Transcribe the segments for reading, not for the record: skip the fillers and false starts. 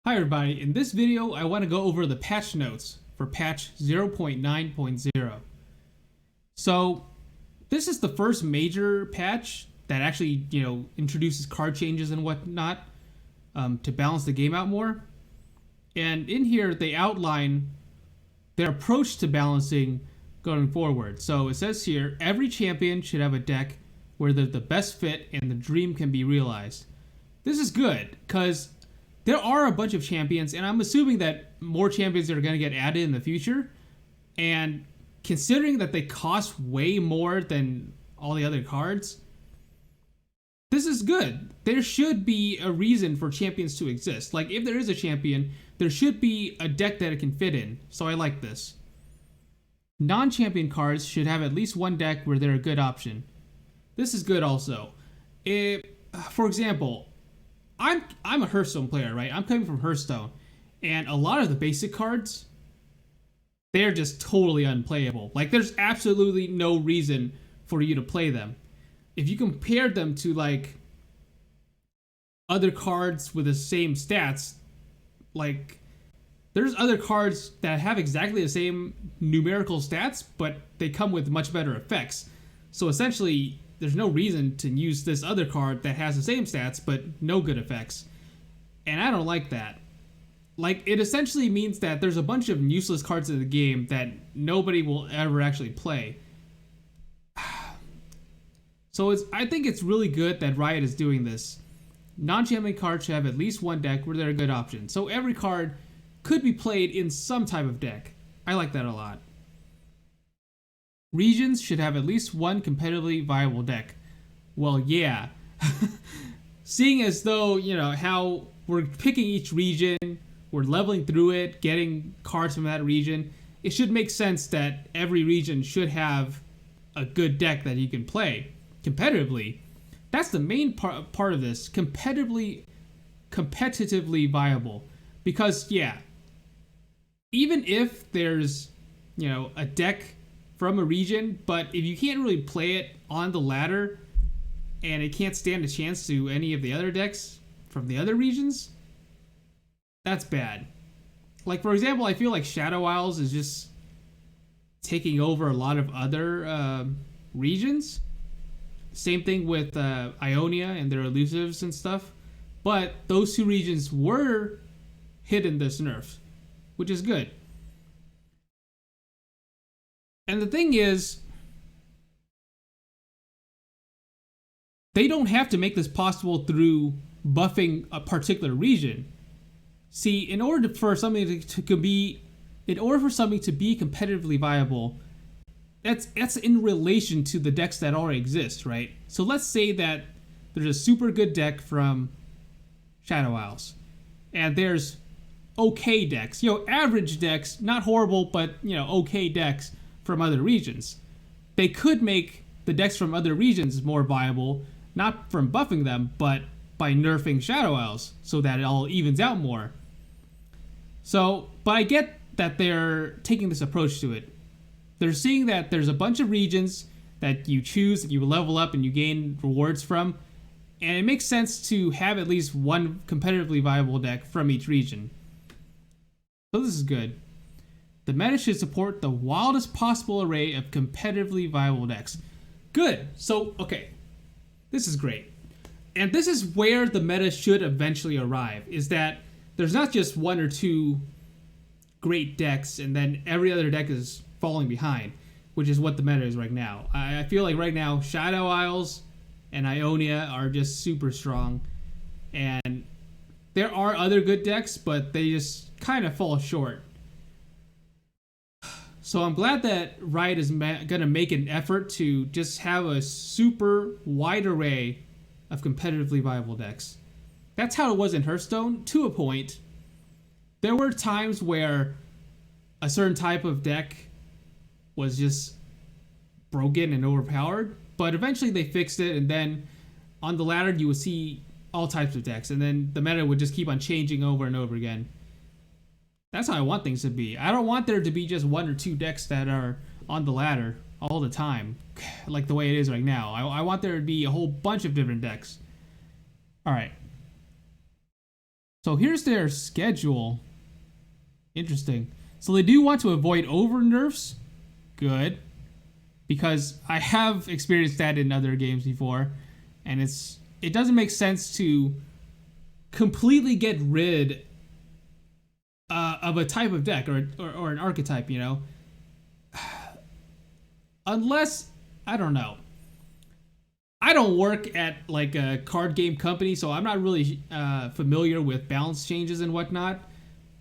Hi everybody, in this video I want to go over the patch notes for patch 0.9.0. So this is the first major patch that actually, introduces card changes and whatnot to balance the game out more. And in here they outline their approach to balancing going forward. So it says here, every champion should have a deck where they're the best fit and the dream can be realized. This is good, because there are a bunch of champions, and I'm assuming that more champions are going to get added in the future. And considering that they cost way more than all the other cards, this is good. There should be a reason for champions to exist. Like, if there is a champion, there should be a deck that it can fit in. So I like this. Non-champion cards should have at least one deck where they're a good option. This is good also. For example, I'm a Hearthstone player, right? I'm coming from Hearthstone, and a lot of the basic cards, they're just totally unplayable. Like, there's absolutely no reason for you to play them. If you compare them to, like, other cards with the same stats, like, there's other cards that have exactly the same numerical stats, but they come with much better effects. So essentially, there's no reason to use this other card that has the same stats but no good effects. And I don't like that. Like, it essentially means that there's a bunch of useless cards in the game that nobody will ever actually play. So I think it's really good that Riot is doing this. Non-champion cards should have at least one deck where they're a good option. So every card could be played in some type of deck. I like that a lot. Regions should have at least one competitively viable deck. Well, yeah. Seeing as though, how we're picking each region, we're leveling through it, getting cards from that region, it should make sense that every region should have a good deck that you can play competitively. That's the main part of this, competitively viable. Because, yeah, even if there's, a deck from a region, but if you can't really play it on the ladder and it can't stand a chance to any of the other decks from the other regions, that's bad. Like, for example, I feel like Shadow Isles is just taking over a lot of other regions. Same thing with Ionia and their elusives and stuff. But those two regions were hidden this nerf, which is good. And the thing is, they don't have to make this possible through buffing a particular region. See, in order for something to be competitively viable, that's in relation to the decks that already exist, right? So let's say that there's a super good deck from Shadow Isles, and there's okay decks, average decks, not horrible, but okay decks from other regions. They could make the decks from other regions more viable, not from buffing them, but by nerfing Shadow Isles so that it all evens out more. So, but I get that they're taking this approach to it. They're seeing that there's a bunch of regions that you choose, that you level up and you gain rewards from, and it makes sense to have at least one competitively viable deck from each region. So this is good. The meta should support the wildest possible array of competitively viable decks. Good. So, okay. This is great. And this is where the meta should eventually arrive, is that there's not just one or two great decks and then every other deck is falling behind, which is what the meta is right now. I feel like right now Shadow Isles and Ionia are just super strong. And there are other good decks, but they just kind of fall short. So I'm glad that Riot is going to make an effort to just have a super wide array of competitively viable decks. That's how it was in Hearthstone, to a point. There were times where a certain type of deck was just broken and overpowered, but eventually they fixed it, and then on the ladder you would see all types of decks, and then the meta would just keep on changing over and over again. That's how I want things to be. I don't want there to be just one or two decks that are on the ladder all the time, like the way it is right now. I want there to be a whole bunch of different decks. Alright. So here's their schedule. Interesting. So they do want to avoid over nerfs. Good. Because I have experienced that in other games before. And it doesn't make sense to completely get rid of a type of deck or an archetype, you know? Unless, I don't know. I don't work at like a card game company, so I'm not really familiar with balance changes and whatnot.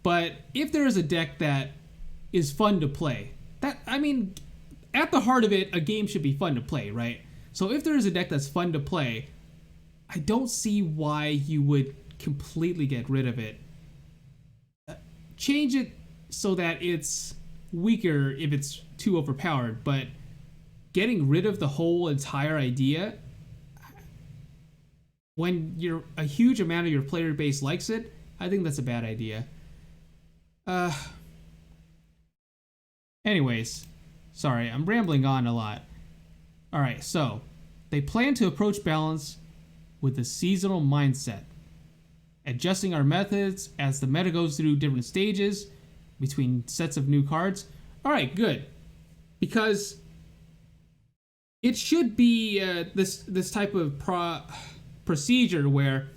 But if there is a deck that is fun to play, at the heart of it, a game should be fun to play, right? So if there is a deck that's fun to play, I don't see why you would completely get rid of it. Change it so that it's weaker if it's too overpowered, but getting rid of the whole entire idea when a huge amount of your player base likes it, I think that's a bad idea. Anyways, sorry, I'm rambling on a lot. Alright, so they plan to approach balance with a seasonal mindset, adjusting our methods as the meta goes through different stages between sets of new cards. Alright, good. Because it should be this type of procedure where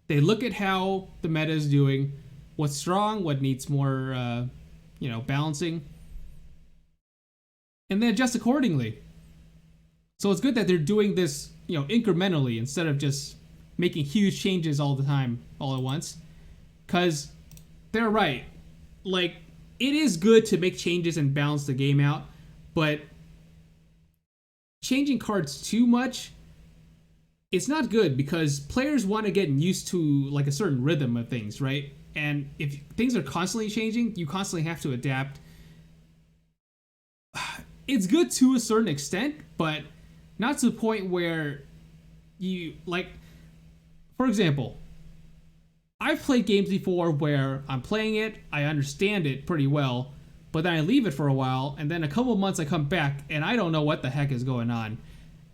they look at how the meta is doing, what's strong, what needs more balancing, and then adjust accordingly. So it's good that they're doing this incrementally instead of just making huge changes all the time, all at once. Because they're right. Like, it is good to make changes and balance the game out, but changing cards too much, it's not good because players want to get used to like a certain rhythm of things, right? And if things are constantly changing, you constantly have to adapt. It's good to a certain extent, but not to the point where you, like, for example, I've played games before where I'm playing it, I understand it pretty well, but then I leave it for a while, and then a couple of months I come back, and I don't know what the heck is going on.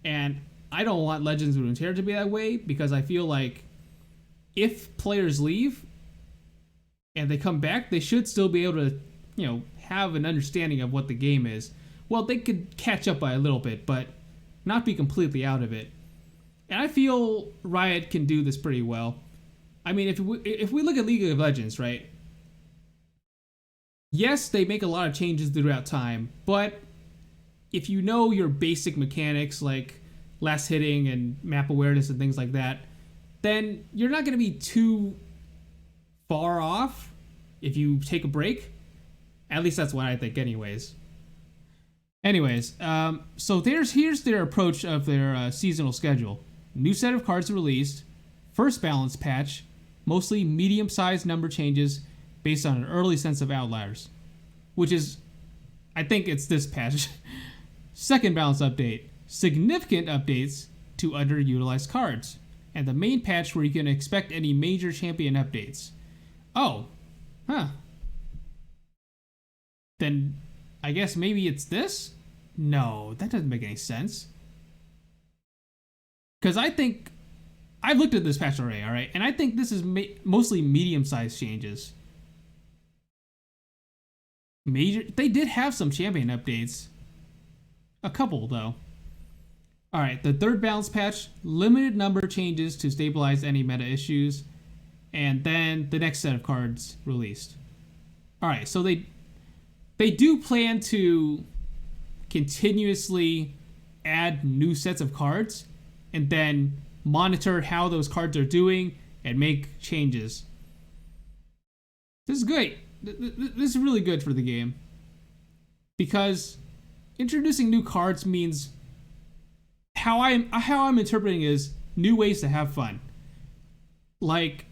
And I don't want Legends of Runeterra to be that way, because I feel like if players leave and they come back, they should still be able to, have an understanding of what the game is. Well, they could catch up by a little bit, but not be completely out of it. And I feel Riot can do this pretty well. I mean, if we look at League of Legends, right? Yes, they make a lot of changes throughout time, but if you know your basic mechanics like last hitting and map awareness and things like that, then you're not going to be too far off if you take a break. At least that's what I think anyways. So here's their approach of their seasonal schedule. New set of cards released, first balance patch, mostly medium-sized number changes based on an early sense of outliers, which is, I think it's this patch. Second balance update, significant updates to underutilized cards, and the main patch where you can expect any major champion updates. Oh, huh. Then I guess maybe it's this? No, that doesn't make any sense. Because I think I've looked at this patch already, alright? And I think this is mostly medium-sized changes. They did have some champion updates. A couple, though. Alright, the third balance patch, limited number changes to stabilize any meta issues. And then the next set of cards released. Alright, so they do plan to continuously add new sets of cards and then monitor how those cards are doing and make changes. This is great. This is really good for the game. Because introducing new cards means how I'm interpreting is new ways to have fun. Like,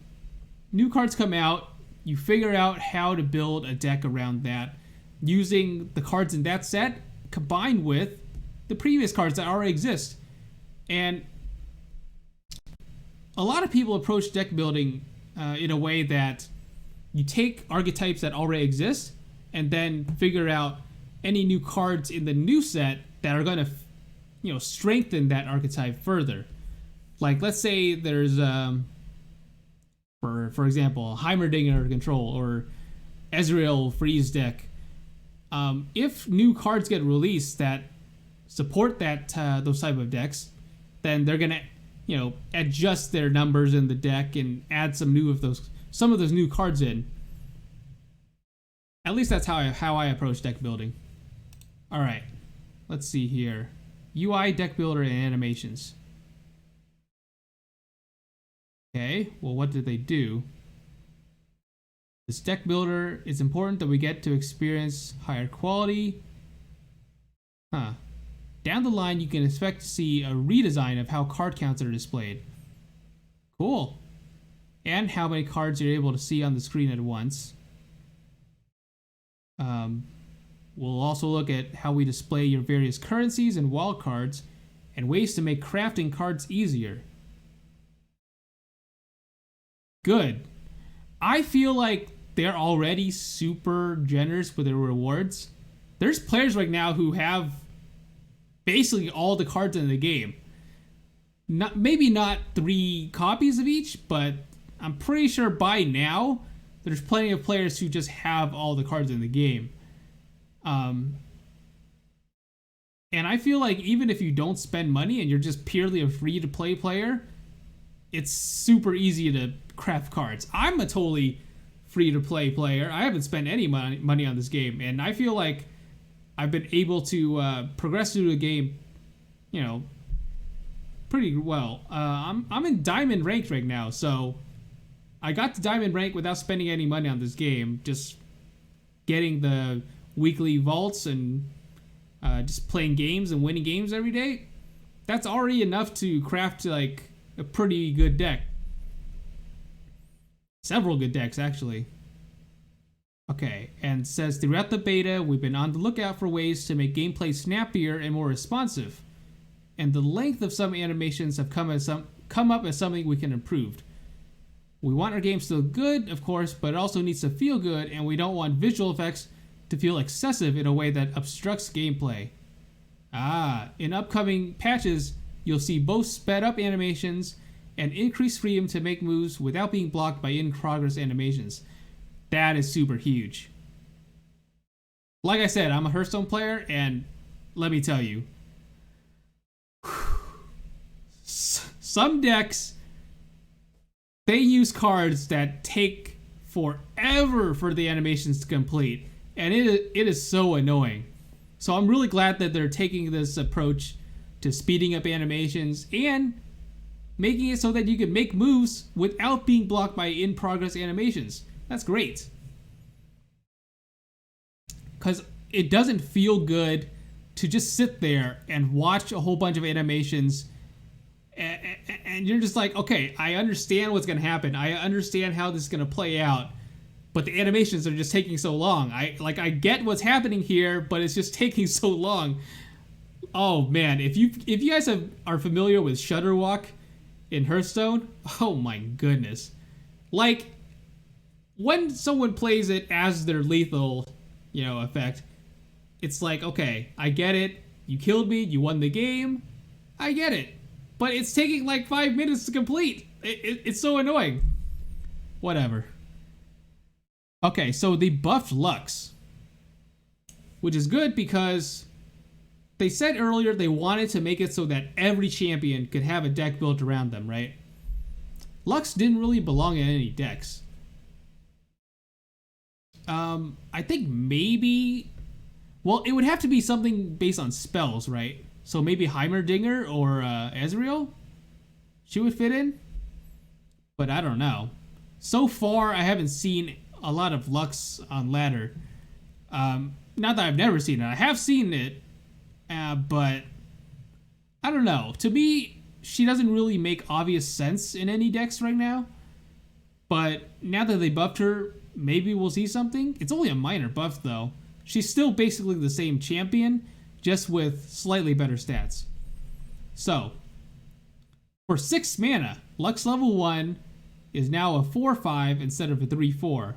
new cards come out, you figure out how to build a deck around that using the cards in that set combined with the previous cards that already exist. And a lot of people approach deck building in a way that you take archetypes that already exist and then figure out any new cards in the new set that are going to strengthen that archetype further. Like, let's say there's For example, Heimerdinger control or Ezreal freeze deck. If new cards get released that support that those type of decks, then they're gonna adjust their numbers in the deck and add some of those new cards in. At least that's how I approach deck building. All right, let's see here. UI, deck builder, and animations. Okay, well, what did they do? This deck builder, it's important that we get to experience higher quality. Down the line, you can expect to see a redesign of how card counts are displayed. Cool. And how many cards you're able to see on the screen at once. We'll also look at how we display your various currencies and wild cards and ways to make crafting cards easier. Good. I feel like they're already super generous with their rewards. There's players right now who have basically all the cards in the game. Maybe not 3 copies of each, but I'm pretty sure by now there's plenty of players who just have all the cards in the game. And I feel like even if you don't spend money and you're just purely a free-to-play player, it's super easy to craft cards. I'm a totally free-to-play player. I haven't spent any money on this game, and I feel like I've been able to progress through the game, pretty well. I'm in diamond rank right now, so I got to diamond rank without spending any money on this game. Just getting the weekly vaults and just playing games and winning games every day. That's already enough to craft like a pretty good deck. Several good decks, actually. Okay, and it says throughout the beta, we've been on the lookout for ways to make gameplay snappier and more responsive, and the length of some animations have come up as something we can improve. We want our games to look good, of course, but it also needs to feel good, and we don't want visual effects to feel excessive in a way that obstructs gameplay. In upcoming patches, you'll see both sped up animations and increased freedom to make moves without being blocked by in-progress animations. That is super huge. Like I said, I'm a Hearthstone player, and let me tell you, some decks, they use cards that take forever for the animations to complete, and it is so annoying. So I'm really glad that they're taking this approach to speeding up animations and making it so that you can make moves without being blocked by in-progress animations. That's great. Because it doesn't feel good to just sit there and watch a whole bunch of animations and you're just like, okay, I understand what's going to happen. I understand how this is going to play out. But the animations are just taking so long. I get what's happening here, but it's just taking so long. Oh man, if you guys are familiar with Shudderwalk in Hearthstone, oh my goodness. Like, when someone plays it as their lethal, effect, it's like, okay, I get it. You killed me, you won the game. I get it. But it's taking like 5 minutes to complete. It's so annoying. Whatever. Okay, so they buffed Lux, which is good because they said earlier they wanted to make it so that every champion could have a deck built around them, right? Lux didn't really belong in any decks. I think maybe, well, it would have to be something based on spells, right? So maybe Heimerdinger or Ezreal, she would fit in, but I don't know. So far, I haven't seen a lot of Lux on ladder. Not that I've never seen it. I have seen it, but I don't know. To me, she doesn't really make obvious sense in any decks right now. But now that they buffed her, maybe we'll see something. It's only a minor buff, though. She's still basically the same champion, just with slightly better stats. So, for 6 mana, Lux level 1 is now a 4/5 instead of a 3/4.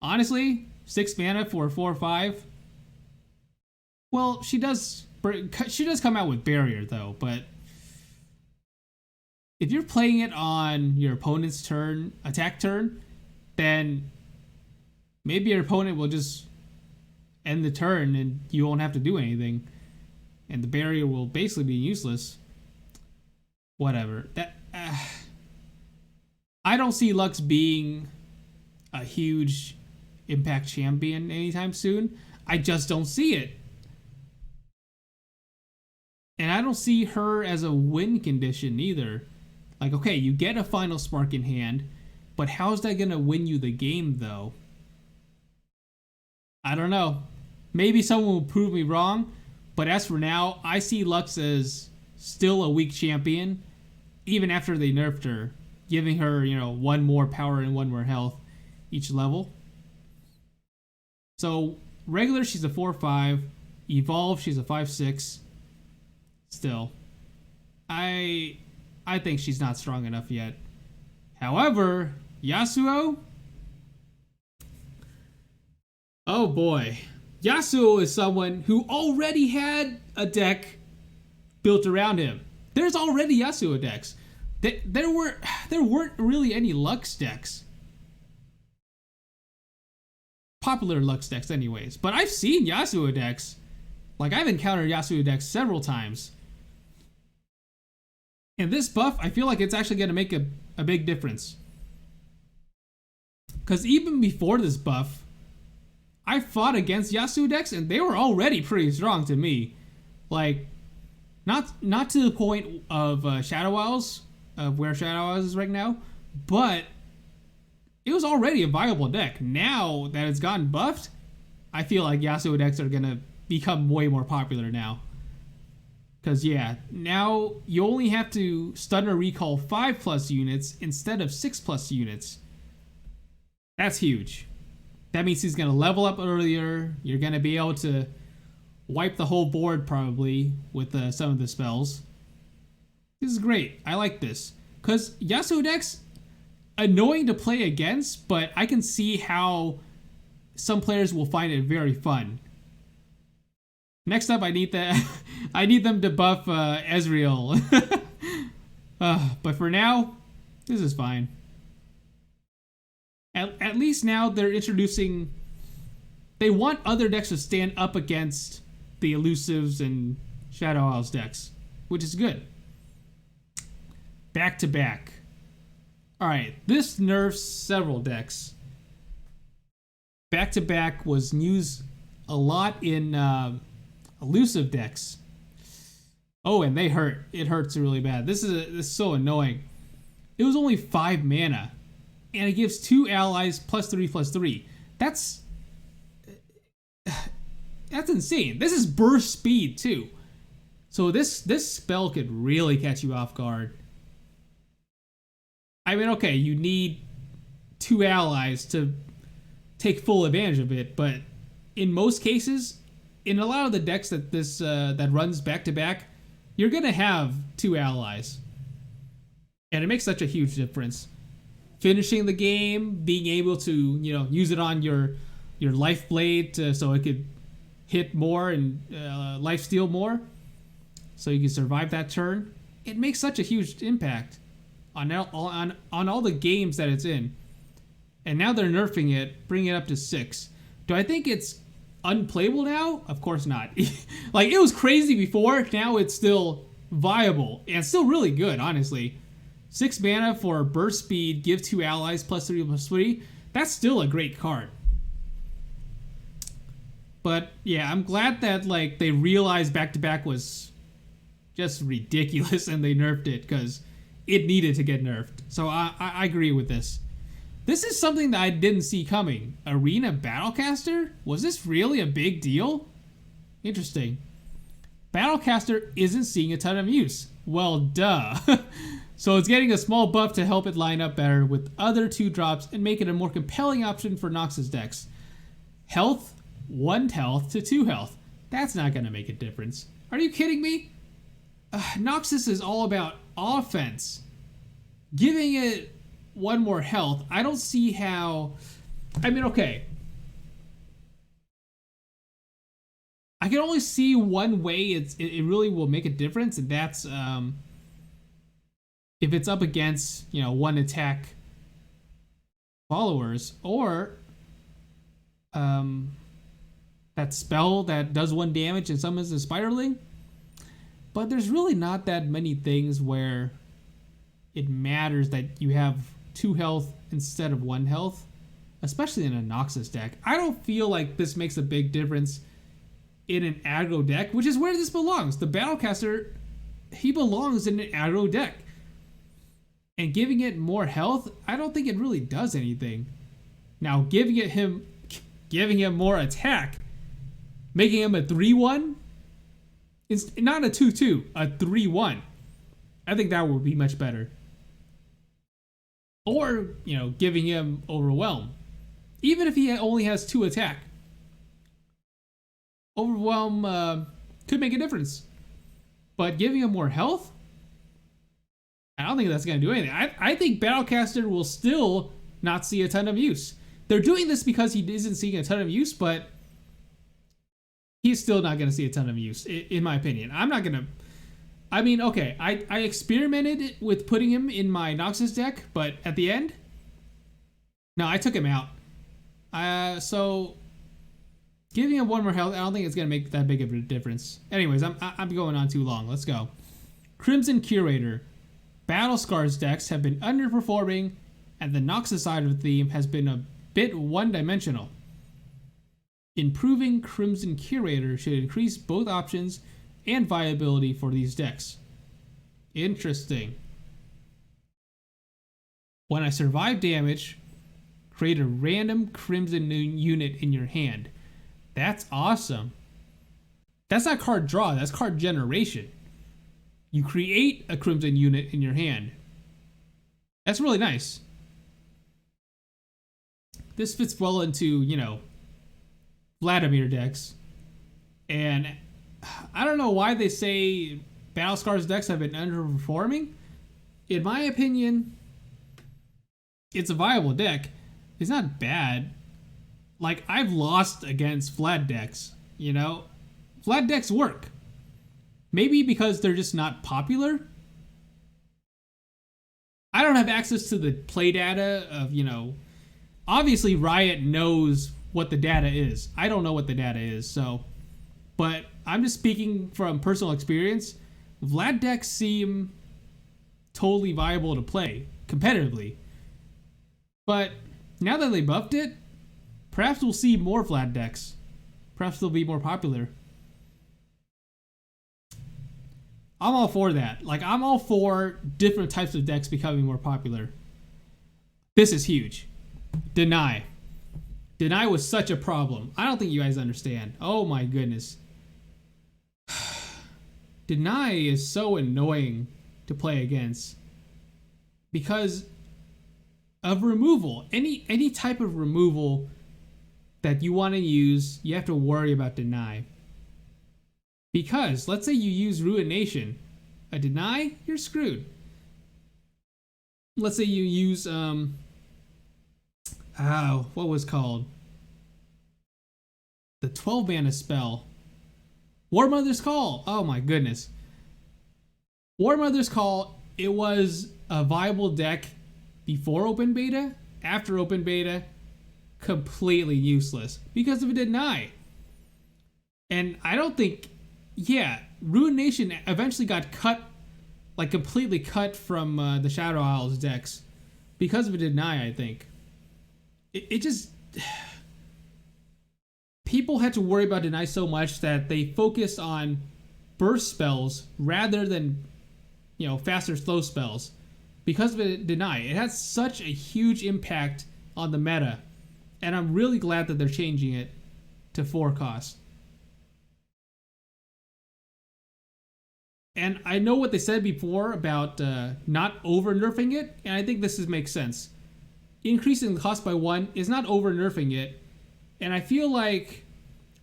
Honestly, 6 mana for a 4/5. Well, she does come out with barrier though, but if you're playing it on your opponent's turn, attack turn, then maybe your opponent will just end the turn and you won't have to do anything. And the barrier will basically be useless. Whatever. I don't see Lux being a huge impact champion anytime soon. I just don't see it. And I don't see her as a win condition either. Like, okay, you get a final spark in hand, but how's that going to win you the game, though? I don't know. Maybe someone will prove me wrong, but as for now, I see Lux as still a weak champion, even after they nerfed her, giving her, one more power and one more health each level. So, regular, she's a 4-5. Evolve, she's a 5-6. Still, I think she's not strong enough yet. However, Yasuo, oh boy. Yasuo is someone who already had a deck built around him. There's already Yasuo decks. There weren't really any Lux decks. Popular Lux decks anyways. But I've seen Yasuo decks. Like, I've encountered Yasuo decks several times. And this buff, I feel like it's actually going to make a big difference. Because even before this buff, I fought against Yasuo decks, and they were already pretty strong to me. Like, not to the point of Shadow Isles, of where Shadow Isles is right now, but it was already a viable deck. Now that it's gotten buffed, I feel like Yasuo decks are going to become way more popular now. Because, yeah, now you only have to stun or recall 5+ units instead of 6+ units. That's huge. That means he's going to level up earlier. You're going to be able to wipe the whole board probably with some of the spells. This is great. I like this. Because Yasuo decks, annoying to play against, but I can see how some players will find it very fun. Next up, I need them to buff Ezreal. But for now, this is fine. At least now they're introducing... They want other decks to stand up against the Elusives and Shadow Isles decks, which is good. Back to back. Alright, this nerfs several decks. Back to back was used a lot in elusive decks. Oh, and they hurt. It hurts really bad. This is so annoying. It was only 5 mana, and it gives 2 allies +3/+3. That's insane. This is burst speed too. So this spell could really catch you off guard. I mean, okay, you need 2 allies to take full advantage of it, but in most cases, in a lot of the decks that runs back to back, you're gonna have 2 allies, and it makes such a huge difference. Finishing the game, being able to use it on your Lifeblade so it could hit more and lifesteal more, so you can survive that turn. It makes such a huge impact on all the games that it's in. And now they're nerfing it, bringing it up to 6. Do I think it's unplayable now? Of course not. Like, it was crazy before. Now it's still viable and still really good, honestly. 6 mana for burst speed, give 2 allies +3/+3. That's still a great card. But yeah, I'm glad that they realized back to back was just ridiculous and they nerfed it, because it needed to get nerfed. So I agree with this. This is something that I didn't see coming. Arena Battlecaster? Was this really a big deal? Interesting. Battlecaster isn't seeing a ton of use. Well, duh. So it's getting a small buff to help it line up better with other 2-drops and make it a more compelling option for Noxus decks. Health, 1 health to 2 health. That's not going to make a difference. Are you kidding me? Noxus is all about offense. Giving it 1 more health, I don't see how... I mean, okay. I can only see one way it really will make a difference, and that's if it's up against, one attack followers, or that spell that does 1 damage and summons a spiderling. But there's really not that many things where it matters that you have 2 health instead of 1 health, especially in a Noxus deck. I don't feel like this makes a big difference in an aggro deck, which is where this belongs. The Battlecaster, he belongs in an aggro deck. And giving it more health, I don't think it really does anything. Now, giving him more attack, making him a 3-1, it's not a 2-2, a 3-1. I think that would be much better. Or, giving him Overwhelm. Even if he only has 2 attack. Overwhelm could make a difference. But giving him more health, I don't think that's going to do anything. I think Battlecaster will still not see a ton of use. They're doing this because he isn't seeing a ton of use, but he's still not going to see a ton of use, in my opinion. I'm not going to... I mean, okay, I experimented with putting him in my Noxus deck, but at the end, no, I took him out. So giving him 1 more health, I don't think it's going to make that big of a difference. Anyways, I'm going on too long. Let's go. Crimson Curator. Battle Scars decks have been underperforming, and the Noxus side of the theme has been a bit one-dimensional. Improving Crimson Curator should increase both options and viability for these decks. Interesting. When I survive damage, create a random Crimson unit in your hand. That's awesome. That's not card draw, that's card generation. You create a Crimson unit in your hand. That's really nice. This fits well into, Vladimir decks. And I don't know why they say Battle Scars decks have been underperforming. In my opinion, it's a viable deck. It's not bad. Like, I've lost against Vlad decks, Vlad decks work. Maybe because they're just not popular. I don't have access to the play data of, obviously Riot knows what the data is. I don't know what the data is, so. But I'm just speaking from personal experience. Vlad decks seem totally viable to play competitively. But now that they buffed it, perhaps we'll see more Vlad decks. Perhaps they'll be more popular. I'm all for that. Like, I'm all for different types of decks becoming more popular. This is huge. Deny. Deny was such a problem. I don't think you guys understand. Oh my goodness. Deny is so annoying to play against because of removal. Any type of removal that you want to use, you have to worry about deny. Because let's say you use Ruination, a deny, you're screwed. Let's say you use what was called the 12 mana spell, War Mother's Call. Oh my goodness, War Mother's Call. It was a viable deck before open beta. After open beta, completely useless because of a deny. And I don't think. Yeah, Ruination eventually got cut, like completely cut from the Shadow Isles decks because of a deny, I think. It just... People had to worry about deny so much that they focused on burst spells rather than, faster slow spells because of a deny. It had such a huge impact on the meta, and I'm really glad that they're changing it to 4 cost. And I know what they said before about not over-nerfing it, and I think this makes sense. Increasing the cost by 1 is not over-nerfing it, and I feel like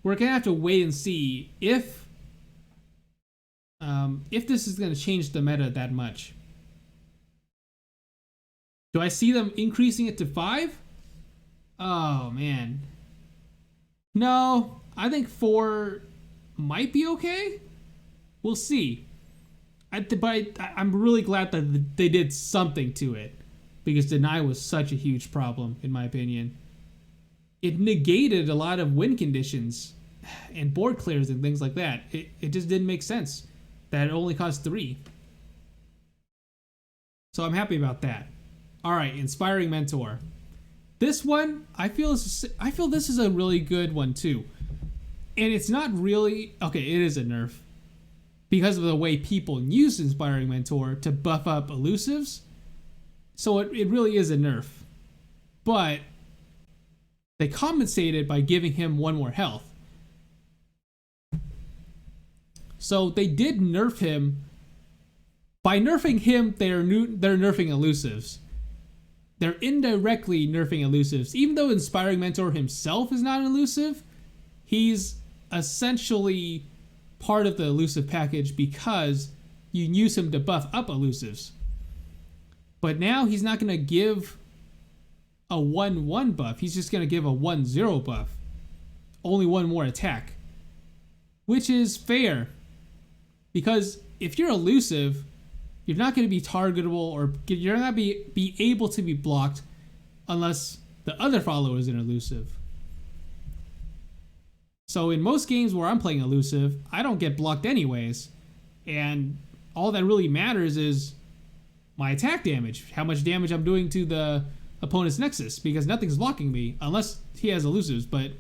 we're going to have to wait and see if this is going to change the meta that much. Do I see them increasing it to 5? Oh, man. No, I think 4 might be okay. We'll see. I'm really glad that they did something to it, because deny was such a huge problem, in my opinion. It negated a lot of win conditions and board clears and things like that. It just didn't make sense that it only cost 3. So I'm happy about that. All right, Inspiring Mentor. This one, I feel this is a really good one too. And it's not really, okay, it is a nerf because of the way people use Inspiring Mentor to buff up elusives. So it really is a nerf. But they compensated by giving him 1 more health. So they did nerf him. By nerfing him, they're nerfing elusives. They're indirectly nerfing elusives. Even though Inspiring Mentor himself is not an elusive, he's essentially part of the elusive package because you use him to buff up elusives. But now he's not going to give a 1-1 buff. He's just going to give a 1-0 buff. Only 1 more attack. Which is fair. Because if you're elusive, you're not going to be targetable, or you're not be able to be blocked unless the other follower is an elusive. So in most games where I'm playing elusive, I don't get blocked anyways. And all that really matters is my attack damage, how much damage I'm doing to the opponent's nexus, because nothing's blocking me unless he has elusives. But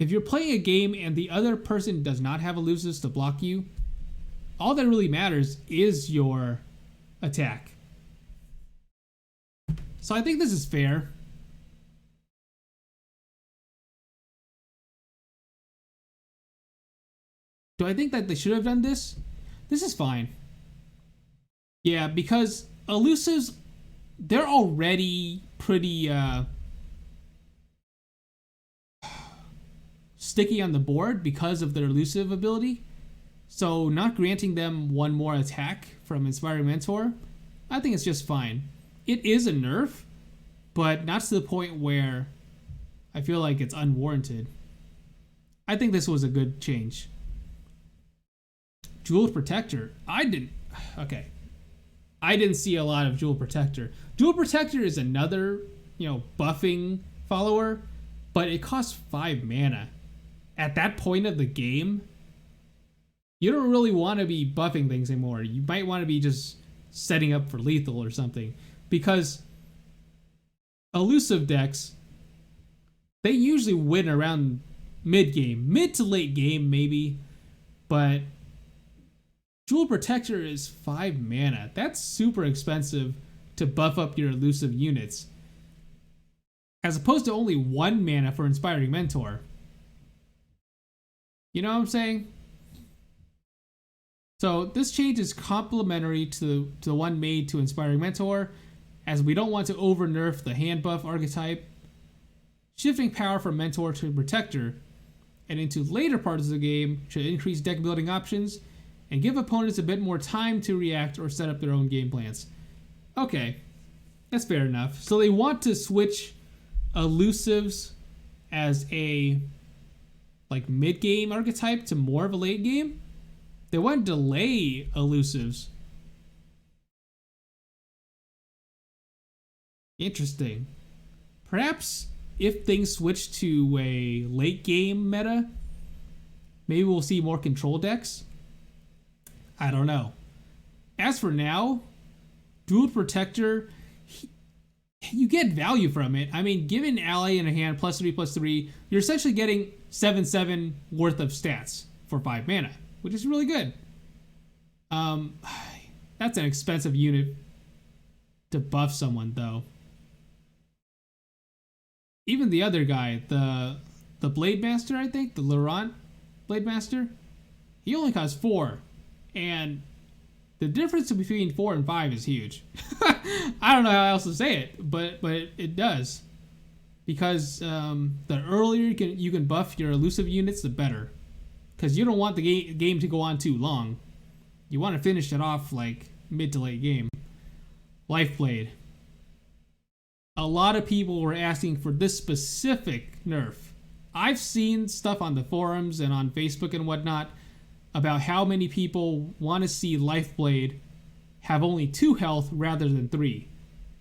if you're playing a game and the other person does not have elusives to block you, all that really matters is your attack. So I think this is fair. Do I think that they should have done this? This is fine. Yeah, because elusives, they're already pretty sticky on the board because of their elusive ability. So not granting them 1 more attack from Inspiring Mentor, I think it's just fine. It is a nerf, but not to the point where I feel like it's unwarranted. I think this was a good change. Jeweled Protector. I didn't see a lot of Jeweled Protector. Jeweled Protector is another, buffing follower, but it costs 5 mana. At that point of the game, you don't really want to be buffing things anymore. You might want to be just setting up for lethal or something, because elusive decks, they usually win around mid to late game maybe, but Jeweled Protector is 5 mana. That's super expensive to buff up your elusive units, as opposed to only 1 mana for Inspiring Mentor. You know what I'm saying? So this change is complementary to the one made to Inspiring Mentor, as we don't want to over-nerf the hand buff archetype. Shifting power from Mentor to Protector and into later parts of the game should increase deck building options and give opponents a bit more time to react or set up their own game plans. Okay, that's fair enough. So they want to switch elusives as a mid-game archetype to more of a late game? They want to delay elusives. Interesting. Perhaps if things switch to a late game meta, maybe we'll see more control decks? I don't know. As for now, Jeweled Protector, you get value from it. I mean, given ally in a hand +3/+3, you're essentially getting 7/7 worth of stats for 5 mana, which is really good. That's an expensive unit to buff someone, though. Even the other guy, the Blade Master, I think, the Laurent Blade Master, he only costs 4, and the difference between 4 and 5 is huge. I don't know how else to say it, but it does. Because the earlier you can buff your elusive units, the better. Because you don't want the game to go on too long. You want to finish it off mid to late game. Lifeblade. A lot of people were asking for this specific nerf. I've seen stuff on the forums and on Facebook and whatnot about how many people want to see Lifeblade have only 2 health rather than 3.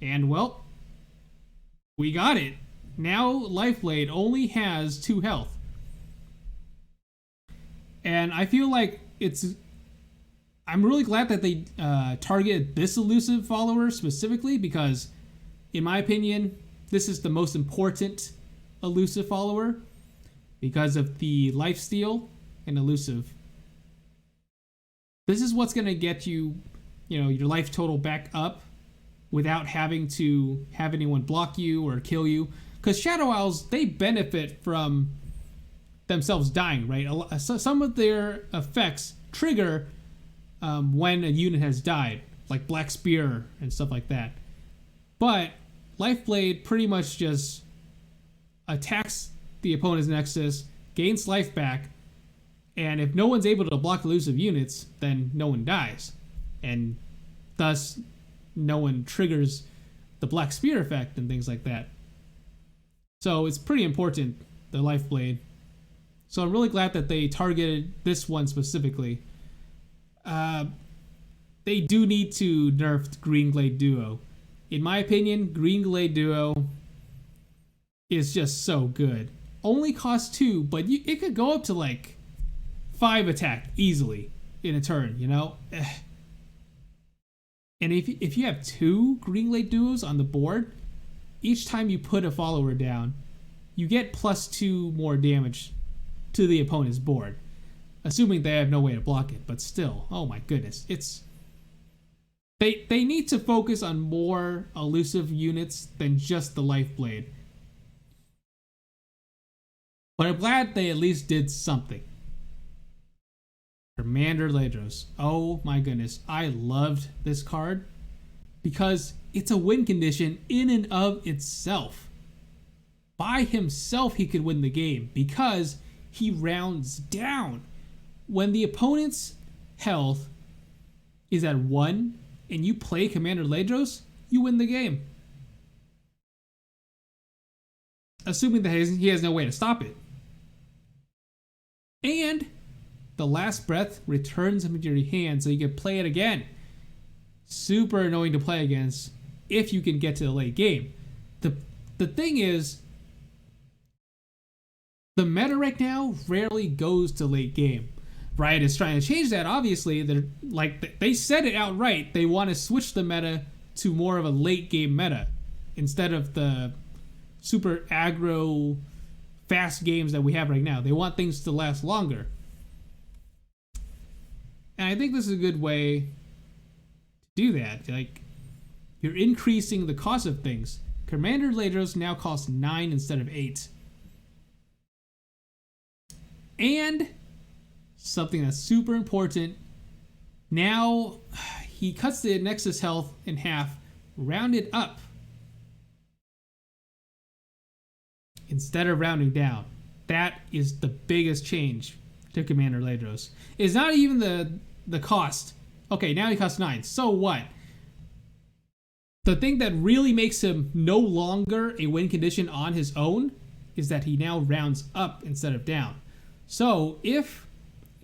And well, we got it. Now Lifeblade only has 2 health. And I feel like I'm really glad that they targeted this elusive follower specifically, because in my opinion, this is the most important elusive follower because of the lifesteal and elusive. This is what's going to get you, your life total back up without having to have anyone block you or kill you. Because Shadow Owls, they benefit from themselves dying, right? Some of their effects trigger when a unit has died, like Black Spear and stuff like that. But Lifeblade pretty much just attacks the opponent's Nexus, gains life back, and if no one's able to block elusive units, then no one dies. And thus, no one triggers the Black Spear effect and things like that. So it's pretty important, the Lifeblade. So I'm really glad that they targeted this one specifically. They do need to nerf Green Glade Duo. In my opinion, Green Glade Duo is just so good. Only costs 2, but it could go up to like 5 attack easily in a turn, And if you have 2 Green Glade Duos on the board, each time you put a follower down, you get +2 more damage to the opponent's board, assuming they have no way to block it. But still, oh my goodness, they need to focus on more elusive units than just the Lifeblade. But I'm glad they at least did something. Commander Ledros. Oh my goodness, I loved this card because it's a win condition in and of itself. By himself, he could win the game because he rounds down. When the opponent's health is at 1 and you play Commander Ledros, you win the game. Assuming that he has no way to stop it. And the last breath returns him into your hand so you can play it again. Super annoying to play against if you can get to the late game. The thing is, the meta right now rarely goes to late game. Riot is trying to change that, obviously. They said it outright. They want to switch the meta to more of a late game meta instead of the super aggro fast games that we have right now. They want things to last longer. And I think this is a good way to do that. Like, you're increasing the cost of things. Commander Ledros now costs 9 instead of 8. And something that's super important, now he cuts the Nexus health in half, rounded up, instead of rounding down. That is the biggest change to Commander Ledros. It's not even the cost. Okay, now he costs 9. So what? The thing that really makes him no longer a win condition on his own is that he now rounds up instead of down. So if,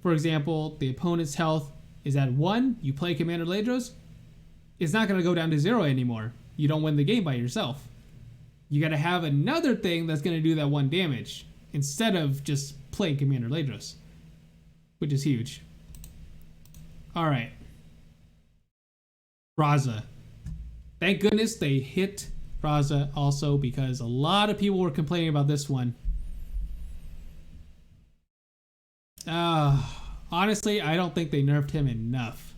for example, the opponent's health is at 1, you play Commander Ledros, it's not going to go down to 0 anymore. You don't win the game by yourself. You got to have another thing that's going to do that 1 damage instead of just playing Commander Ledros, which is huge. All right. Raza. Thank goodness they hit Raza also, because a lot of people were complaining about this one. Honestly, I don't think they nerfed him enough.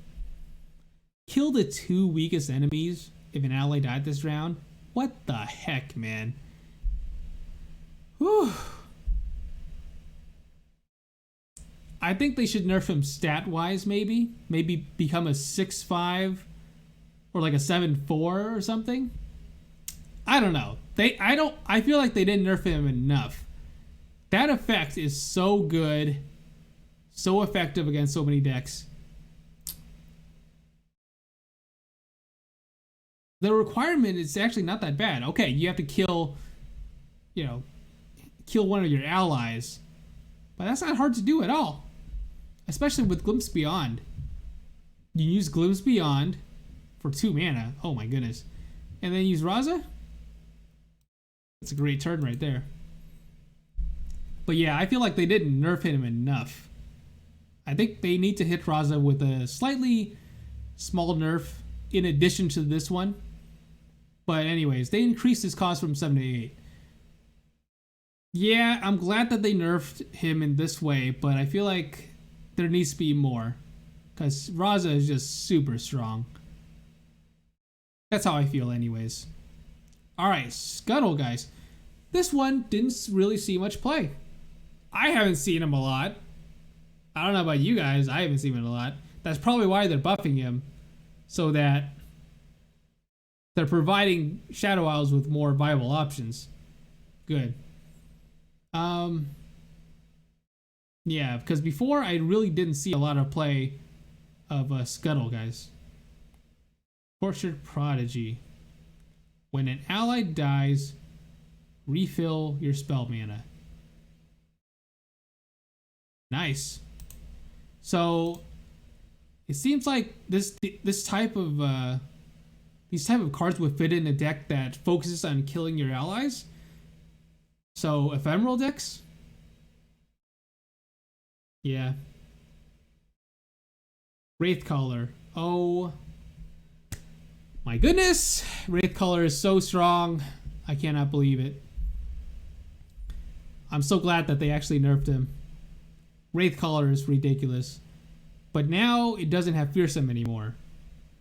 Kill the 2 weakest enemies if an ally died this round? What the heck, man? Whew. I think they should nerf him stat-wise, maybe. Maybe become a 6-5 or like a 7-4 or something. I don't know. I feel like they didn't nerf him enough. That effect is so good, so effective against so many decks. The requirement is actually not that bad. Okay, you have to kill one of your allies, but that's not hard to do at all. especially with Glimpse Beyond. You use Glimpse Beyond for 2 mana. Oh my goodness. And then use Raza? That's a great turn right there. But yeah, I feel like they didn't nerf him enough. I think they need to hit Raza with a slightly small nerf in addition to this one. But anyways, they increased his cost from 7 to 8. Yeah, I'm glad that they nerfed him in this way, but I feel like there needs to be more. Because Raza is just super strong. That's how I feel anyways. Alright, Scuttle, guys. This one didn't really see much play. I haven't seen him a lot. I don't know about you guys. I haven't seen him a lot. That's probably why they're buffing him. So that they're providing Shadow Isles with more viable options. Good. Yeah, because before I really didn't see a lot of play of Scuttle, guys. Tortured Prodigy. When an ally dies, refill your spell mana. Nice. So it seems like this type of these type of cards would fit in a deck that focuses on killing your allies. So ephemeral decks. Yeah. Wraith Collar. Oh my goodness. Wraith Collar is so strong. I cannot believe it. I'm so glad that they actually nerfed him. Wraith Collar is ridiculous. But now it doesn't have Fearsome anymore,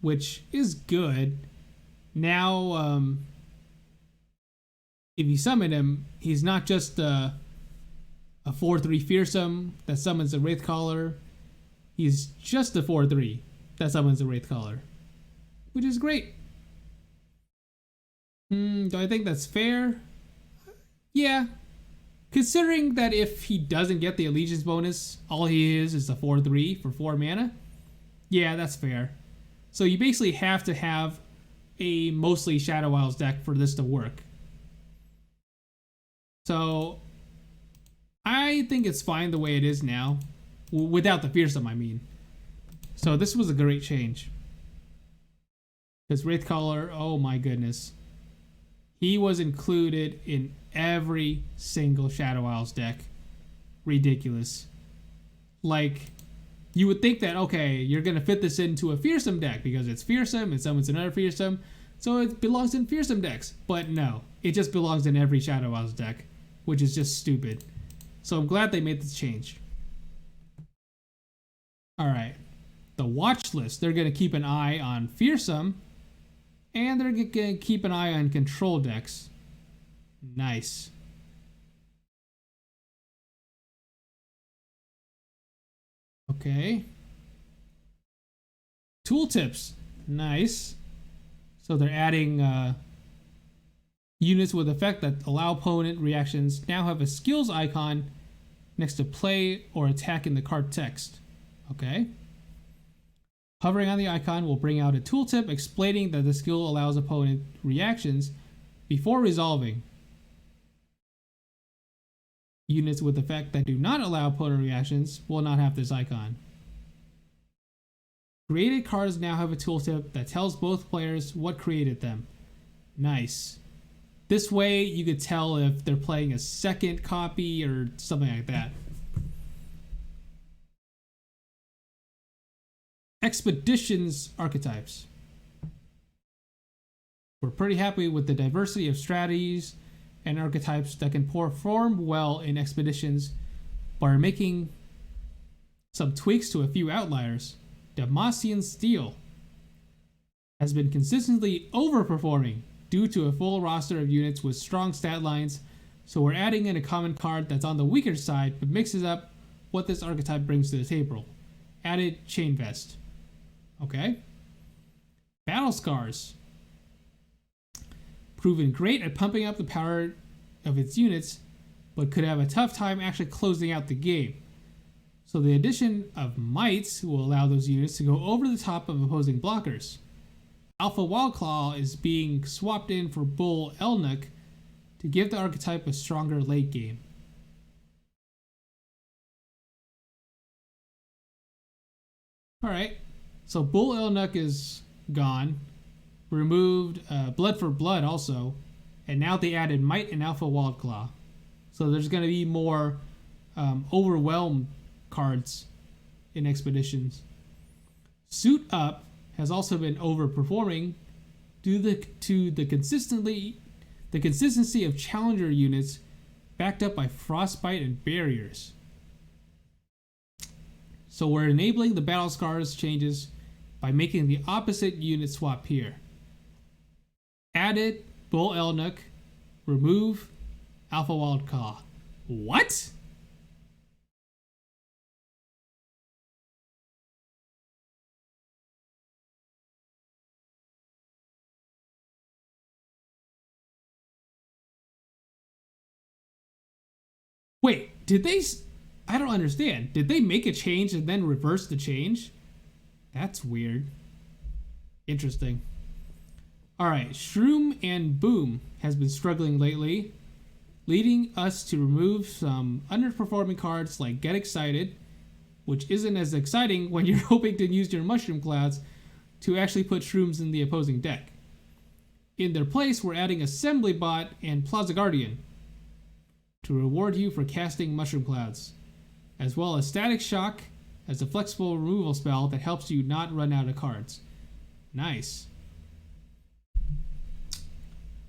which is good. Now, if you summon him, he's not just a 4/3 Fearsome that summons a Wraith Collar. He's just a 4/3 that summons a Wraith Collar, which is great. Do I think that's fair? Yeah. Considering that if he doesn't get the Allegiance bonus, all he is a 4/3 for 4 mana. Yeah, that's fair. So you basically have to have a mostly Shadow Isles deck for this to work. So I think it's fine the way it is now. Without the Fearsome, I mean. So this was a great change. Because Wraith Collar, oh my goodness. He was included in every single Shadow Isles deck. Ridiculous. Like, you would think that, okay, you're going to fit this into a Fearsome deck because it's Fearsome and summons another Fearsome, so it belongs in Fearsome decks. But no, it just belongs in every Shadow Isles deck, which is just stupid. So I'm glad they made this change. Alright, the watch list. They're going to keep an eye on Fearsome, and they're going to keep an eye on control decks. Nice. Okay. Tooltips. Nice. So they're adding units with effect that allow opponent reactions now have a skills icon next to play or attack in the card text. Okay. Hovering on the icon will bring out a tooltip explaining that the skill allows opponent reactions before resolving. Units with effect that do not allow opponent reactions will not have this icon. Created cards now have a tooltip that tells both players what created them. Nice. This way you could tell if they're playing a second copy or something like that. Expeditions archetypes. We're pretty happy with the diversity of strategies and archetypes that can perform well in expeditions, but are making some tweaks to a few outliers. Demacian Steel has been consistently overperforming due to a full roster of units with strong stat lines, so we're adding in a common card that's on the weaker side but mixes up what this archetype brings to the table. Added Chain Vest. Okay. Battle Scars. Proven great at pumping up the power of its units, but could have a tough time actually closing out the game. So the addition of Mites will allow those units to go over the top of opposing blockers. Alpha Wildclaw is being swapped in for Bull Elnuck to give the archetype a stronger late game. All right. So Bull Elnuck is gone. Removed Blood for Blood also. And now they added Might and Alpha Wildclaw. So there's going to be more Overwhelm cards in Expeditions. Suit Up has also been overperforming due to the consistency of Challenger units backed up by Frostbite and Barriers. So we're enabling the Battle Scars changes by making the opposite unit swap here. Added Bull Elnuck, remove Alpha Wildclaw. What? Wait, did they... I don't understand. Did they make a change and then reverse the change? That's weird. Interesting. Alright, Shroom and Boom has been struggling lately, leading us to remove some underperforming cards like Get Excited, which isn't as exciting when you're hoping to use your Mushroom Clouds to actually put Shrooms in the opposing deck. In their place, we're adding Assembly Bot and Plaza Guardian to reward you for casting Mushroom Clouds, as well as Static Shock as a flexible removal spell that helps you not run out of cards. Nice.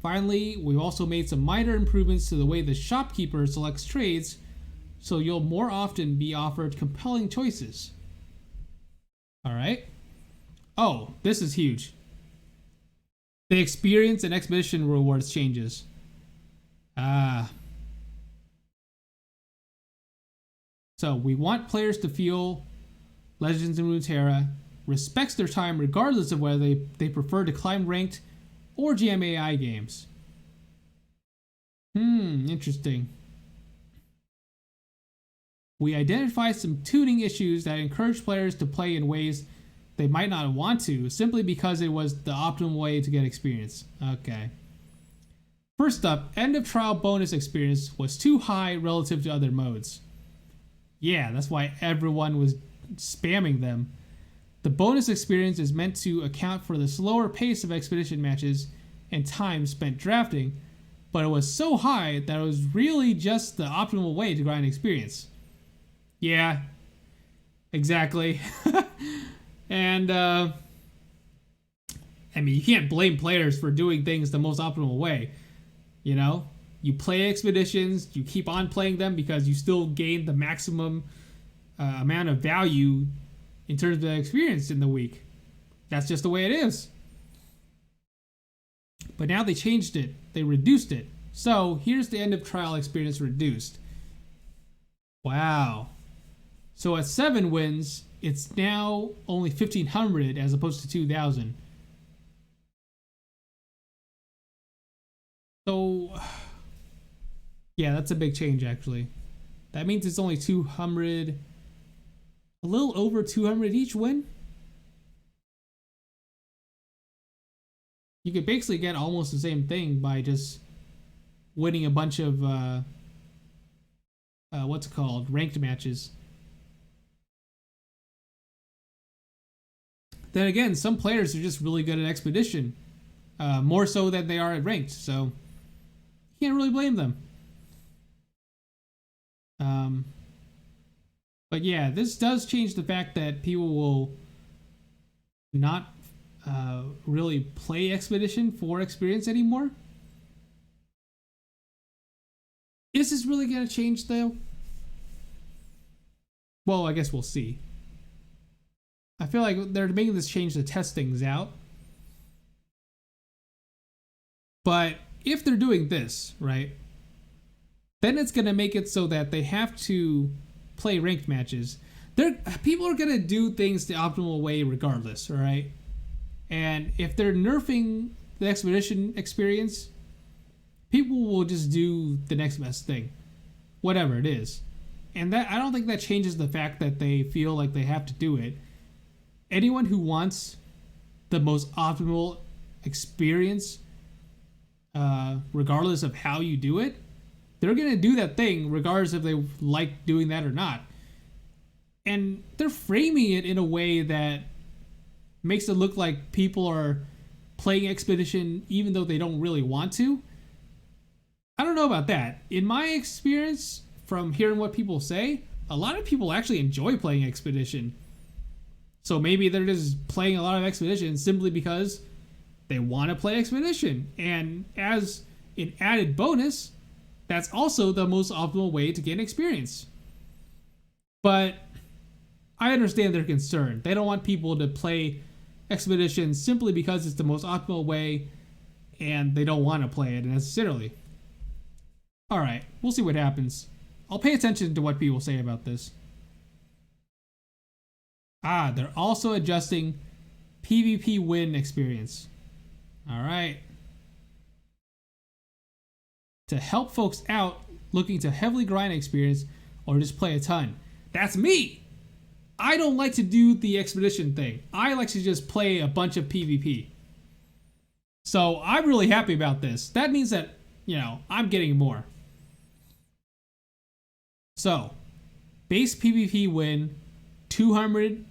Finally, we've also made some minor improvements to the way the shopkeeper selects trades, so you'll more often be offered compelling choices. Alright. Oh, this is huge. The experience and expedition rewards changes. So we want players to feel Legends of Runeterra respects their time regardless of whether they prefer to climb ranked or GMAI games. Interesting. We identify some tuning issues that encourage players to play in ways they might not want to, simply because it was the optimal way to get experience. Okay. First up, end of trial bonus experience was too high relative to other modes. Yeah, that's why everyone was spamming them. The bonus experience is meant to account for the slower pace of expedition matches and time spent drafting, but it was so high that it was really just the optimal way to grind experience. Yeah, exactly. And, I mean, you can't blame players for doing things the most optimal way. You know? You play expeditions, you keep on playing them because you still gain the maximum amount of value in terms of the experience in the week. That's just the way it is. But now they changed it. They reduced it. So here's the end of trial experience reduced. Wow. So at 7 wins, it's now only 1,500 as opposed to 2,000. So, yeah, that's a big change actually. That means it's only 200, a little over 200 each win. You could basically get almost the same thing by just winning a bunch of what's it called, ranked matches. Then again, some players are just really good at expedition, more so than they are at ranked, so you can't really blame them. But yeah, this does change the fact that people will not really play expedition for experience anymore. Is this really going to change though? Well, I guess we'll see. I feel like they're making this change to test things out. But if they're doing this, right, then it's going to make it so that they have to play ranked matches. People are going to do things the optimal way regardless, all right? And if they're nerfing the expedition experience, people will just do the next best thing, whatever it is. And that, I don't think that changes the fact that they feel like they have to do it. Anyone who wants the most optimal experience, regardless of how you do it, they're going to do that thing regardless if they like doing that or not. And they're framing it in a way that makes it look like people are playing Expedition even though they don't really want to. I don't know about that. In my experience, from hearing what people say, a lot of people actually enjoy playing Expedition. So maybe they're just playing a lot of Expedition simply because they want to play Expedition. And as an added bonus, that's also the most optimal way to gain experience. But I understand their concern. They don't want people to play Expedition simply because it's the most optimal way and they don't want to play it necessarily. Alright, we'll see what happens. I'll pay attention to what people say about this. They're also adjusting PvP win experience. Alright. To help folks out looking to heavily grind experience or just play a ton. That's me! I don't like to do the Expedition thing. I like to just play a bunch of PvP. So I'm really happy about this. That means that, I'm getting more. So, base PvP win, 200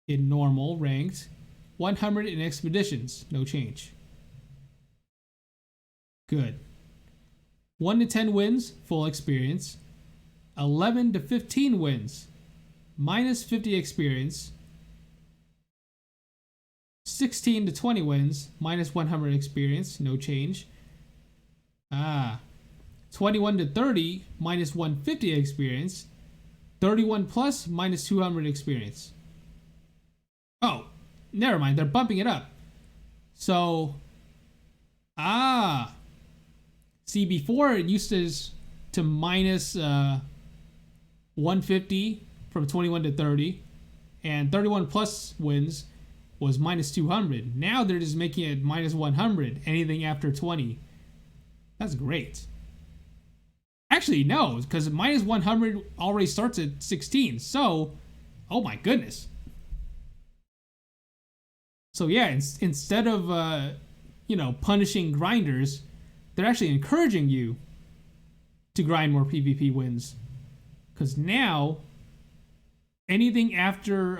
in normal ranked, 100 in expeditions, no change. Good. 1 to 10 wins, full experience. 11 to 15 wins, minus 50 experience. 16 to 20 wins, minus 100 experience, no change. 21 to 30, minus 150 experience. 31 plus, minus 200 experience. Oh, never mind, they're bumping it up. So, see, before it used to minus 150 from 21 to 30, and 31 plus wins was minus 200. Now they're just making it minus 100, anything after 20. That's great. Actually, no, because minus 100 already starts at 16. So, oh my goodness. So yeah, instead of, punishing grinders, they're actually encouraging you to grind more PvP wins. Because now, anything after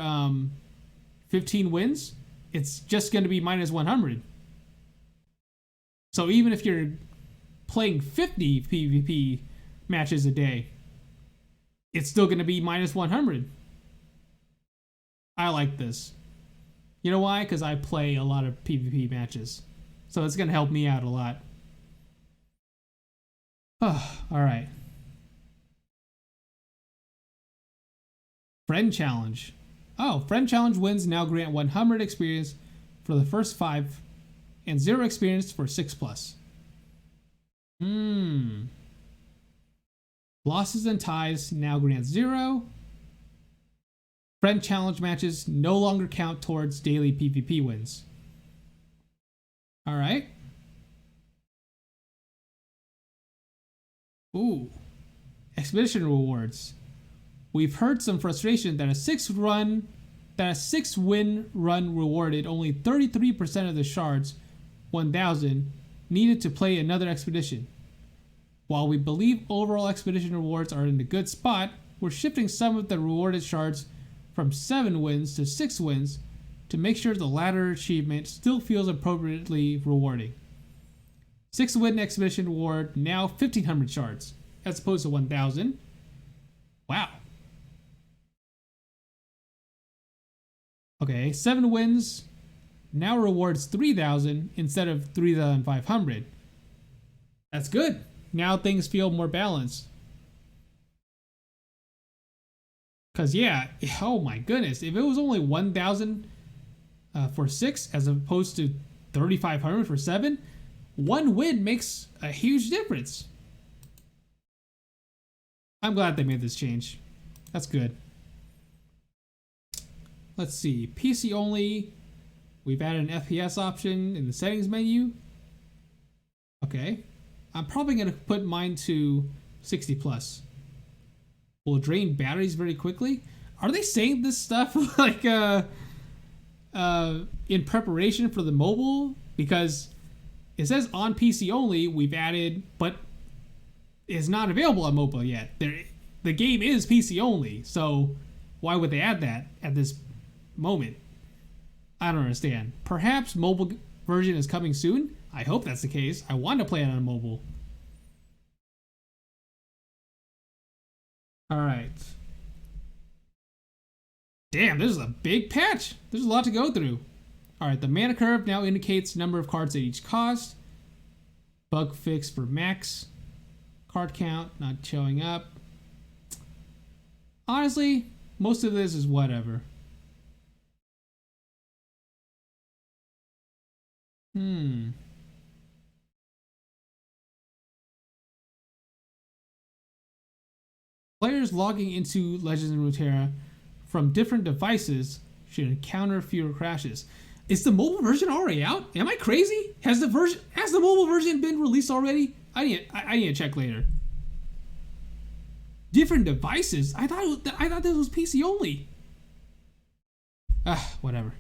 15 wins, it's just going to be minus 100. So even if you're playing 50 PvP matches a day, it's still going to be minus 100. I like this. You know why? Because I play a lot of PvP matches. So it's going to help me out a lot. Oh, alright. Friend Challenge. Oh, Friend Challenge wins now grant 100 experience for the first 5 and 0 experience for 6 plus. Losses and ties now grant 0. Friend Challenge matches no longer count towards daily PvP wins. Alright. Ooh. Expedition rewards. We've heard some frustration that a 6-win run rewarded only 33% of the shards, 1,000, needed to play another expedition. While we believe overall expedition rewards are in a good spot, we're shifting some of the rewarded shards from 7 wins to 6 wins to make sure the latter achievement still feels appropriately rewarding. 6-win expedition reward now 1,500 shards, as opposed to 1,000. Wow. Okay, 7 wins now rewards 3,000 instead of 3,500. That's good. Now things feel more balanced. Because, yeah, oh my goodness, if it was only 1,000 for 6 as opposed to 3,500 for 7, 1 win makes a huge difference. I'm glad they made this change. That's good. Let's see, PC only. We've added an FPS option in the settings menu. Okay. I'm probably going to put mine to 60 plus. Will drain batteries very quickly. Are they saying this stuff like in preparation for the mobile? Because it says on PC only, we've added, but it's not available on mobile yet. the game is PC only, so why would they add that at this moment? I don't understand. Perhaps mobile version is coming soon? I hope that's the case. I want to play it on mobile. Alright. Damn, this is a big patch. There's a lot to go through. Alright, the mana curve now indicates number of cards at each cost. Bug fix for max. Card count not showing up. Honestly, most of this is whatever. Players logging into Legends of Runeterra from different devices should encounter fewer crashes. Is the mobile version already out? Am I crazy? Has the mobile version been released already? I need to check later. Different devices? I thought this was PC only. Whatever.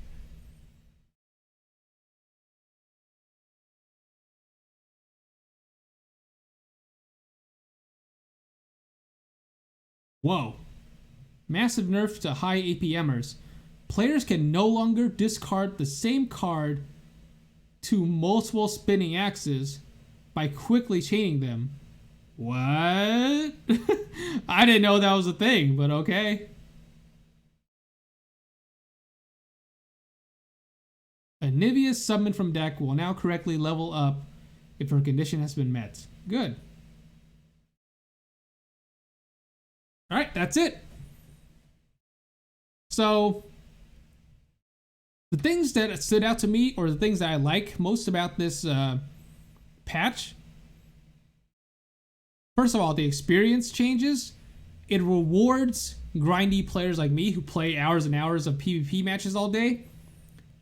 Whoa. Massive nerf to high APMers. Players can no longer discard the same card to multiple spinning axes by quickly chaining them. What? I didn't know that was a thing, but okay. Anivia summoned from deck will now correctly level up if her condition has been met. Good. Alright, that's it. So, the things that stood out to me, or the things that I like most about this patch, first of all, the experience changes. It rewards grindy players like me who play hours and hours of PvP matches all day.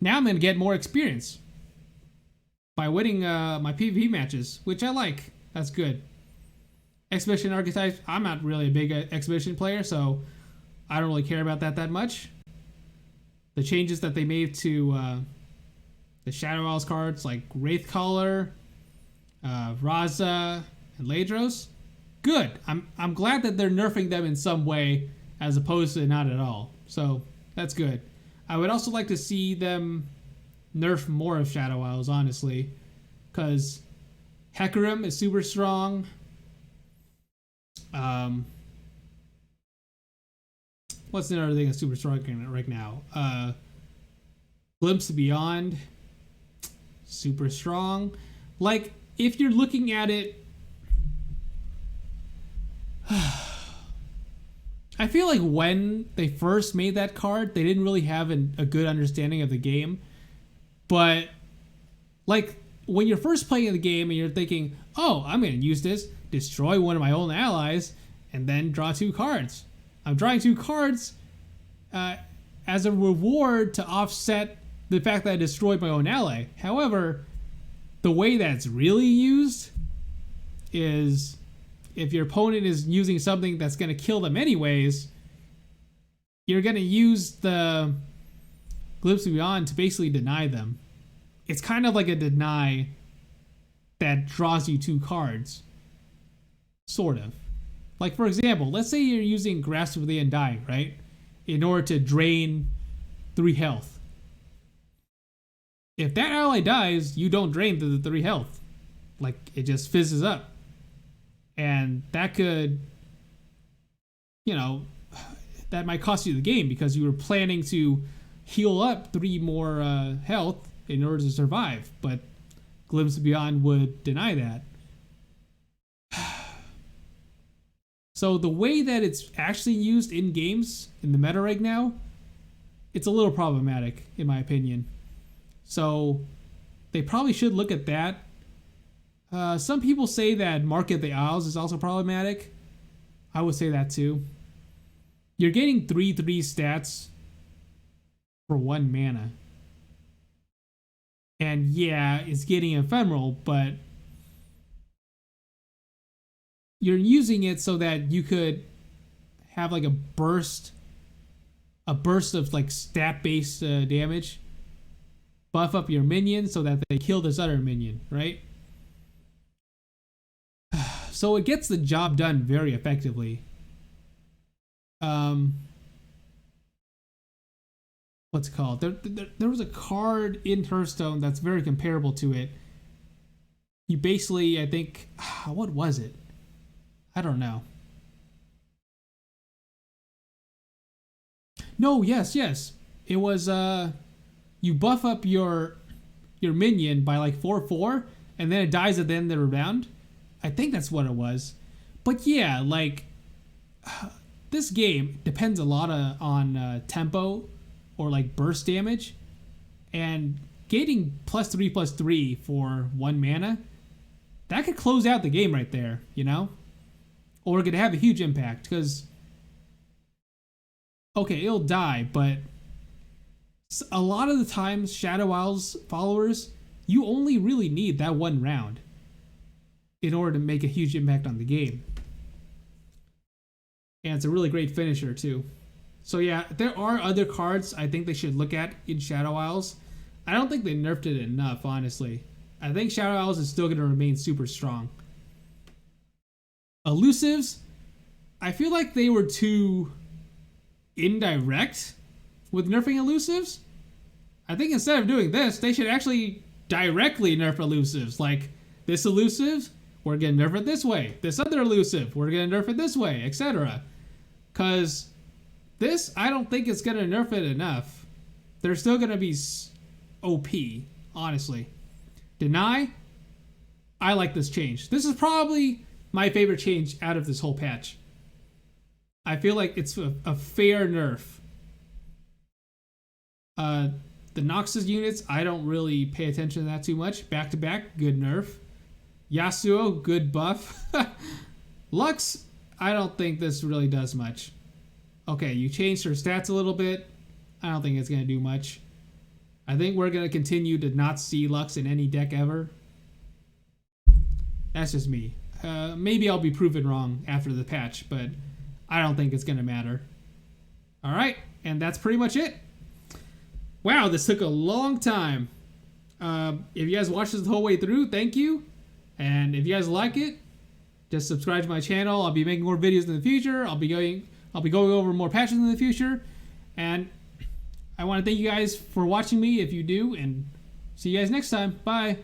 Now I'm going to get more experience by winning my PvP matches, which I like. That's good. Exhibition archetypes, I'm not really a big exhibition player, so I don't really care about that much. The changes that they made to the Shadow Isles cards, like Wraith Collar, Raza, and Latos, good. I'm glad that they're nerfing them in some way as opposed to not at all. So that's good. I would also like to see them nerf more of Shadow Isles, honestly, because Hecarim is super strong. What's another thing that's super strong right now? Glimpse Beyond, super strong. Like, if you're looking at it, I feel like when they first made that card, they didn't really have a good understanding of the game. But, like, when you're first playing the game and you're thinking, oh, I'm going to use this, destroy one of my own allies, and then draw 2 cards. I'm drawing 2 cards as a reward to offset the fact that I destroyed my own ally. However, the way that's really used is if your opponent is using something that's going to kill them anyways, you're going to use the Glimpse Beyond to basically deny them. It's kind of like a deny that draws you 2 cards. Sort of. Like, for example, let's say you're using Grasp of the Undying, right? In order to drain 3 health. If that ally dies, you don't drain the 3 health. Like, it just fizzes up. And that could, that might cost you the game because you were planning to heal up 3 more health in order to survive. But Glimpse Beyond would deny that. So the way that it's actually used in games, in the meta right now, it's a little problematic, in my opinion. So they probably should look at that. Some people say that Market the Isles is also problematic. I would say that too. You're getting 3/3 stats for 1 mana. And yeah, it's getting ephemeral, but you're using it so that you could have like a burst of like stat-based damage, buff up your minion so that they kill this other minion, right? So it gets the job done very effectively. um, what's it called? There was a card in Hearthstone that's very comparable to it. You basically, I think, what was it? I don't know. No, yes. It was you buff up your minion by like 4/4, and then it dies at the end of the round. I think that's what it was. But yeah, like this game depends a lot on tempo or like burst damage, and getting +3/+3 for 1 mana, that could close out the game right there, you know? Or it could have a huge impact, because okay, it'll die, but a lot of the times, Shadow Isles followers, you only really need that 1 round in order to make a huge impact on the game. And it's a really great finisher, too. So yeah, there are other cards I think they should look at in Shadow Isles. I don't think they nerfed it enough, honestly. I think Shadow Isles is still going to remain super strong. Elusives, I feel like they were too indirect with nerfing elusives. I think instead of doing this, they should actually directly nerf elusives. Like, this elusive, we're gonna nerf it this way. This other elusive, we're gonna nerf it this way, etc. Because this, I don't think it's gonna nerf it enough. They're still gonna be OP, honestly. Deny, I like this change. This is probably my favorite change out of this whole patch. I feel like it's a fair nerf. The Noxus units, I don't really pay attention to that too much. Back to back, good nerf. Yasuo, good buff. Lux, I don't think this really does much. Okay, you changed her stats a little bit. I don't think it's going to do much. I think we're going to continue to not see Lux in any deck ever. That's just me. Maybe I'll be proven wrong after the patch, but I don't think it's going to matter. Alright, and that's pretty much it. Wow, this took a long time. If you guys watched this the whole way through, thank you. And if you guys like it, just subscribe to my channel. I'll be making more videos in the future. I'll be going over more patches in the future. And I want to thank you guys for watching me if you do, and see you guys next time. Bye.